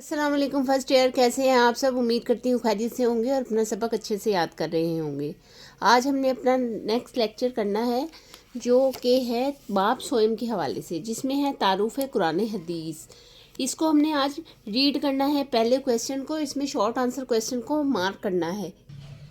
अस्सलाम वालेकुम first year, कैसे हैं आप सब। उम्मीद करती हूँ खैरियत से होंगे और अपना सबक अच्छे से याद कर रहे होंगे। आज हमने अपना नेक्स्ट लेक्चर करना है जो कि है बाब सोयम के हवाले से, जिसमें है तारुफ कुरान हदीस। इसको हमने आज रीड करना है पहले क्वेश्चन को, इसमें शॉर्ट आंसर क्वेश्चन को मार्क करना है।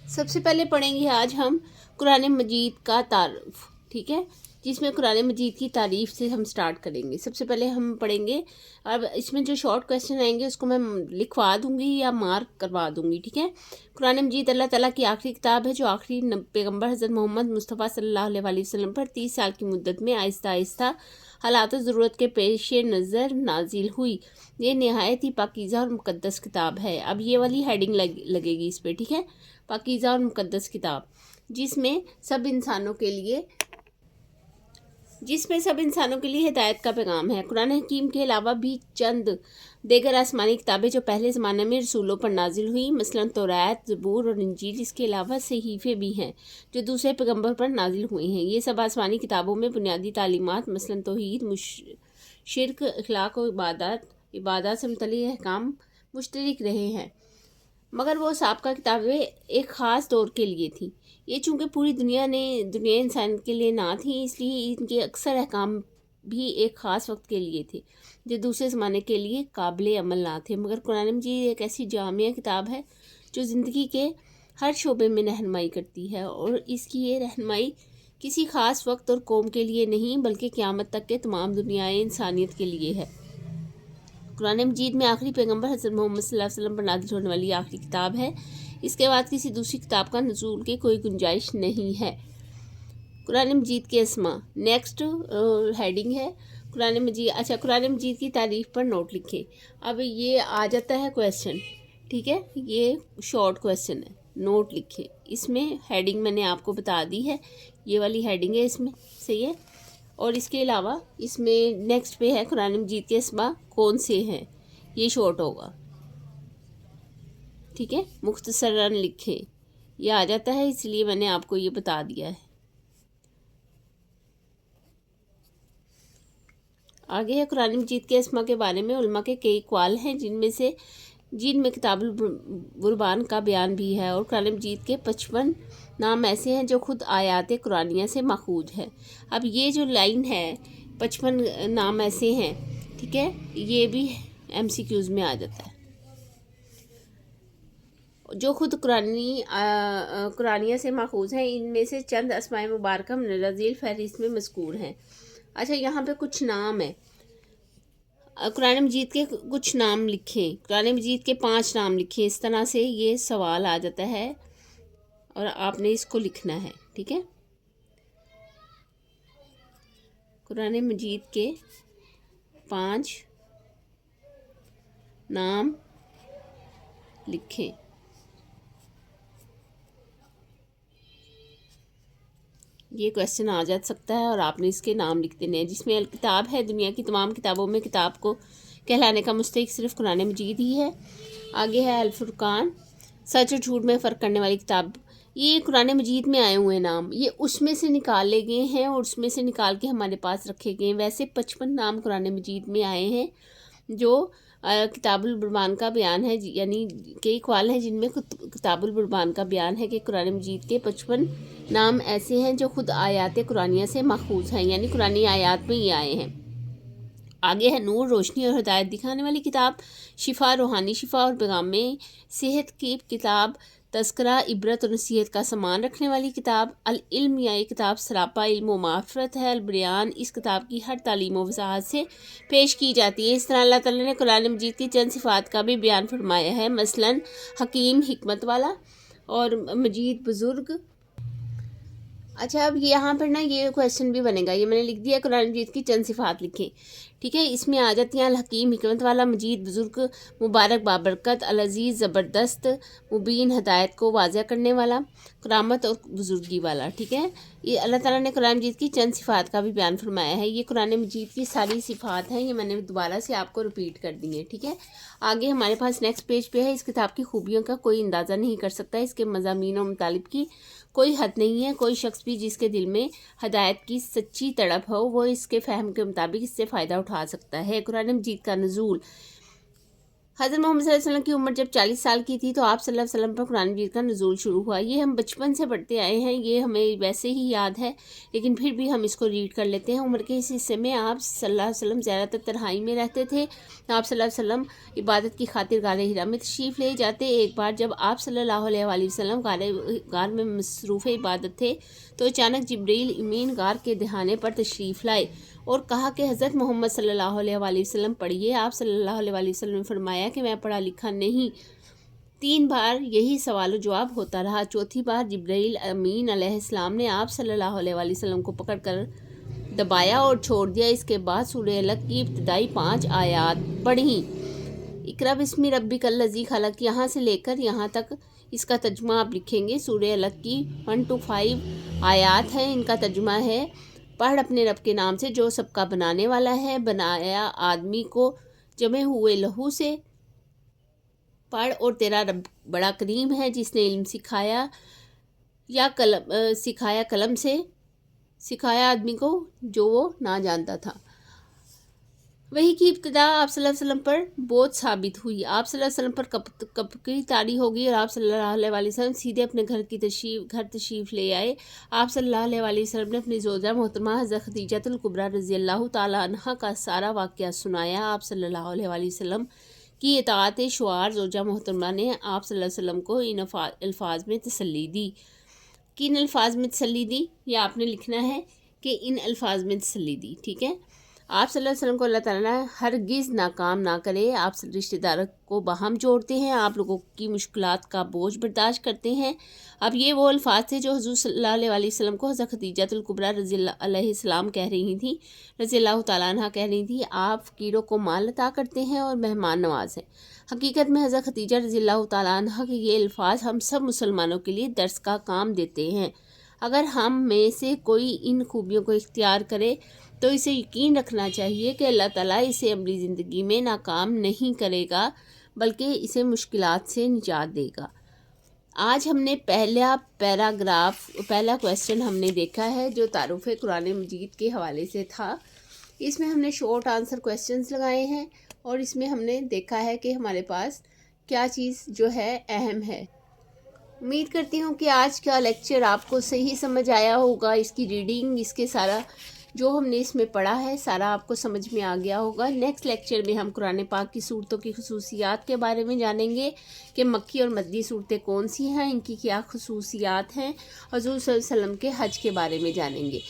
सबसे पहले पढ़ेंगे आज हम कुरान मजीद का तारुफ, ठीक है, जिसमें कुरान मजीद की तारीफ़ से हम स्टार्ट करेंगे। सबसे पहले हम पढ़ेंगे, अब इसमें जो शॉर्ट क्वेश्चन आएंगे उसको मैं लिखवा दूंगी या मार्क करवा दूंगी, ठीक है। कुरान मजीद अल्लाह ताला की आखिरी किताब है जो आखिरी पैगंबर हज़रत मोहम्मद मुस्तफ़ा सल्लल्लाहु अलैहि वसल्लम पर 30 साल की मुद्दत में आहिस्ता आहिस्ता हालात ज़रूरत के पेश नज़र नाजिल हुई। ये नहायत ही पाकीज़ा और मुक़द्दस किताब है। अब ये वाली हेडिंग लगेगी इस पर, ठीक है, पाकीज़ा और मुक़द्दस किताब, जिसमें सब इंसानों के लिए हिदायत का पैगाम है। कुरान हकीम के अलावा भी चंद देगर आसमानी किताबें जो पहले ज़माने में रसूलों पर नाजिल हुई, मसलन तौरात, ज़बूर और इंजील। इसके अलावा सहीफ़े भी हैं जो दूसरे पैगंबर पर नाजिल हुई हैं। ये सब आसमानी किताबों में बुनियादी तालीमात मसलन तौहीद, शिर्क, अखलाक और इबादत से मुतल्लिक़ अहकाम मुश्तरक रहे हैं, मगर वो साबका किताबें एक ख़ास दौर के लिए थी। ये चूँकि पूरी दुनिया इंसान के लिए ना थी, इसलिए इनके अक्सर अहकाम भी एक ख़ास वक्त के लिए थे जो दूसरे ज़माने के लिए काबिल अमल ना थे। मगर कुरान मजीद एक ऐसी जामिया किताब है जो ज़िंदगी के हर शोबे में रहनुमाई करती है, और इसकी ये रहनुमाई किसी ख़ास वक्त और कौम के लिए नहीं बल्कि क़यामत तक के तमाम दुनियाए इंसानियत के लिए है। कुरान मजीद में आखिरी पैगंबर हज़रत मोहम्मद सल्लल्लाहु अलैहि वसल्लम पर नाज़िल होने वाली आखिरी किताब है। इसके बाद किसी दूसरी किताब का नुज़ूल की कोई गुंजाइश नहीं है। कुरान मजीद के अस्मा, नेक्स्ट हेडिंग है कुरान मजीद। अच्छा, कुरान मजीद की तारीफ़ पर नोट लिखें। अब ये आ जाता है क्वेश्चन, ठीक है, ये शॉर्ट क्वेश्चन है, नोट लिखें। इसमें हेडिंग मैंने आपको बता दी है, ये वाली हेडिंग है इसमें, सही है। और इसके अलावा इसमें नेक्स्ट पे है कुरान मजीद के अस्मा कौन से हैं, ये शॉर्ट होगा, ठीक है, मुख्तसरन लिखें। ये आ जाता है, इसलिए मैंने आपको ये बता दिया है। आगे है कुरान मजीद के अस्मा के बारे में उलमा के कई अक़वाल हैं, जिनमें किताबुल बुरहान का बयान भी है। और कुरान मजीद के 55 नाम ऐसे हैं जो खुद आयात कुरानिया से माखूज है। अब ये जो लाइन है 55 नाम ऐसे हैं, ठीक है, ये भी MCQs में आ जाता है, जो खुद कुरानिया से माखूज हैं। इनमें से चंद अस्माए मुबारक रज़ील फहरिस्त में मज़कूर हैं। अच्छा, यहाँ पे कुछ नाम है, कुरान मजीद के कुछ नाम लिखें। कुरान मजीद के 5 नाम लिखें। इस तरह से ये सवाल आ जाता है और आपने इसको लिखना है, ठीक है। कुरान मजीद के 5 नाम लिखें। ये क्वेश्चन आ जा सकता है और आपने इसके नाम लिख देने हैं। जिसमें अल किताब है, दुनिया की तमाम किताबों में किताब को कहलाने का मुस्तहिक सिर्फ कुरान मजीद ही है। आगे है अल फुरकान, सच और झूठ में फ़र्क करने वाली किताब। ये कुरान मजीद में आए हुए नाम, ये उसमें से निकाले गए हैं और उसमें से निकाल के हमारे पास रखे गए हैं। वैसे 55 नाम कुरान मजीद में आए हैं जो किताबुल बुरहान का बयान है, यानी कई अक़वाल हैं जिनमें किताबुल बुरहान का बयान है कि कुरान मजीद के 55 नाम ऐसे हैं जो खुद आयात कुरानिया से माखूज हैं, यानी कुरानी आयात में ये आए हैं। आगे है नूर, रोशनी और हिदायत दिखाने वाली किताब। शिफा, रूहानी शिफा और पैगाम में सेहत की किताब। तज़किरा, इबरत और नसीहत का सामान रखने वाली किताब। अल इल्म, या ये किताब सरापा इल्म व माफ़रत है। अल बयान, इस किताब की हर तालीम व वज़ाहत से पेश की जाती है। इस तरह अल्लाह ताला ने कुरान मजीद की चंद सिफ़ात का भी बयान फरमाया है, मसलन हकीम, हिकमत वाला और मजीद, बुज़ुर्ग। अच्छा, अब यहाँ पर ना ये क्वेश्चन भी बनेगा, ये मैंने लिख दिया, कुरान मजीद की चंद सिफ़ात लिखें, ठीक है। इसमें आ जाती हैं अल हकीम, हिकमत वाला, मजीद, बुज़ुर्ग, मुबारक, बाबरकत, अल अज़ीज़, ज़बरदस्त, मुबीन, हदायत को वाज़ह करने वाला, करामत और बुज़ुर्गी वाला, ठीक है। ये अल्लाह ताला ने कुरान मजीद की चंद सिफ़ात का भी बयान फरमाया है। ये कुरान मजीद की सारी सिफ़ात हैं, ये मैंने दोबारा से आपको रिपीट कर दी है, ठीक है। आगे हमारे पास नेक्स्ट पेज पे है, इस किताब की खूबियों का कोई अंदाज़ा नहीं कर सकता। इसके मज़ामीन और मुतालिब की कोई हद नहीं है। कोई शख्स भी जिसके दिल में हदायत की सच्ची तड़प हो, वो इसके फ़हम के मुताबिक इससे फ़ायदा उठा सकता है। कुरान मजीद का नुज़ूल हज़रत मोहम्मद सल्लल्लाहु अलैहि वसल्लम की उम्र जब 40 साल की थी तो आप सल्लल्लाहु अलैहि वसल्लम पर कुरान मजीद का नुज़ूल शुरू हुआ। ये हम बचपन से पढ़ते आए हैं, ये हमें वैसे ही याद है, लेकिन फिर भी हम इसको रीड कर लेते हैं। उम्र के इस हिस्से में आप सल्लल्लाहु अलैहि वसल्लम ज़्यादातर तन्हाई में रहते थे। आप सल्लल्लाहु अलैहि वसल्लम इबादत की खातिर गार हिरा में तशरीफ़ ले जाते। एक बार जब आप सल्लल्लाहु अलैहि वसल्लम गार में मसरूफ़ इबादत थे तो अचानक जिब्रील अमीन गार के दहाने पर तशरीफ़ लाए और कहा कि हज़रत मोहम्मद सल्लल्लाहु अलैहि वसल्लम पढ़िए। आप सल्लल्लाहु अलैहि वसल्लम ने फरमाया कि मैं पढ़ा लिखा नहीं। 3 बार यही सवाल जवाब होता रहा। चौथी बार जिब्रील अमीन अलैहिस्सलाम ने आप सल्लल्लाहु अलैहि वसल्लम को पकड़कर दबाया और छोड़ दिया। इसके बाद सूरह अलक की इब्तिदाई 5 आयात पढ़ी। इक़रा बिस्मि रब्बिकल लज़ी खलक़, यहाँ से लेकर यहाँ तक इसका तर्जुमा आप लिखेंगे। सूरह अलक की 1 to 5 आयात हैं। इनका तर्जुमा है, पढ़ अपने रब के नाम से जो सबका बनाने वाला है, बनाया आदमी को जमे हुए लहू से। पढ़, और तेरा रब बड़ा करीम है जिसने इल्म सिखाया कलम से, सिखाया आदमी को जो वो ना जानता था। वही की इब्तिदा आप सल्लल्लाहु अलैहि वसल्लम पर बोझ साबित हुई। आप सल्लल्लाहु अलैहि वसल्लम पर कब की तारी होगी और आप सल्लल्लाहु अलैहि वसल्लम सीधे अपने घर तशरीफ़ ले आए। आप सल्लल्लाहु अलैहि वसल्लम ने अपनी ज़ौजा मोहतरमा हज़रत खदीजतुल कुबरा रज़ियल्लाहु ताला अन्हा का सारा वाक़या सुनाया। आप सल्लल्लाहु अलैहि वसल्लम की इताअत शुआर ज़ौजा मोहतरमा ने आप सल्लल्लाहु अलैहि वसल्लम को इन अल्फाज में तसल्ली दी। किन अल्फाज में तसल्ली दी, या आपने लिखना है कि इन अल्फाज में तसल्ली दी। ठीक है, आप सल्लल्लाहु अलैहि वसल्लम को अल्लाह ताला हरगिज़ नाकाम ना करे। आप रिश्तेदारों को बाहम जोड़ते हैं, आप लोगों की मुश्किलात का बोझ बर्दाश्त करते हैं। अब ये वो अल्फाज थे जो हुज़ूर सल्लल्लाहु अलैहि वसल्लम को हज़रत खदीजतुल कुबरा रज़ियल्लाहु कह रही थी, रज़ियल्लाहु ताला अन्हा कह रही थी। आप फ़कीरों को माल अता करते हैं और मेहमान नवाज हैं। हकीकत में हज़रत खदीजा रज़ियल्लाहु ताला अन्हा के ये अल्फाज हम सब मुसलमानों के लिए दर्स का काम देते हैं। अगर हम में से कोई इन खूबियों को इख्तियार करे तो इसे यकीन रखना चाहिए कि अल्लाह ताला इसे अमली ज़िंदगी में नाकाम नहीं करेगा, बल्कि इसे मुश्किलात से निजात देगा। आज हमने पहला क्वेश्चन हमने देखा है जो तारुफ़ कुरान मजीद के हवाले से था। इसमें हमने शॉर्ट आंसर क्वेश्चंस लगाए हैं और इसमें हमने देखा है कि हमारे पास क्या चीज़ जो है अहम है। उम्मीद करती हूँ कि आज का लेक्चर आपको सही समझ आया होगा। इसकी रीडिंग, इसके सारा जो हमने इसमें पढ़ा है सारा आपको समझ में आ गया होगा। नेक्स्ट लेक्चर में हम कुरान पाक की सूरतों की खुसूसियात के बारे में जानेंगे कि मक्की और मदनी सूरतें कौन सी हैं, इनकी क्या खुसूसियात हैं। हुज़ूर सल्लल्लाहु अलैहि वसल्लम के हज के बारे में जानेंगे।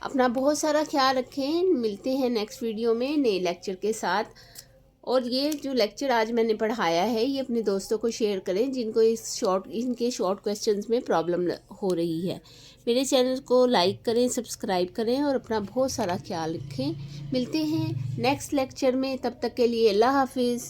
अपना बहुत सारा ख्याल रखें। मिलते हैं नेक्स्ट वीडियो में नए लेक्चर के साथ। और ये जो लेक्चर आज मैंने पढ़ाया है ये अपने दोस्तों को शेयर करें जिनको इनके शॉर्ट क्वेश्चंस में प्रॉब्लम हो रही है। मेरे चैनल को लाइक करें, सब्सक्राइब करें और अपना बहुत सारा ख्याल रखें। मिलते हैं नेक्स्ट लेक्चर में, तब तक के लिए अल्लाह हाफिज़।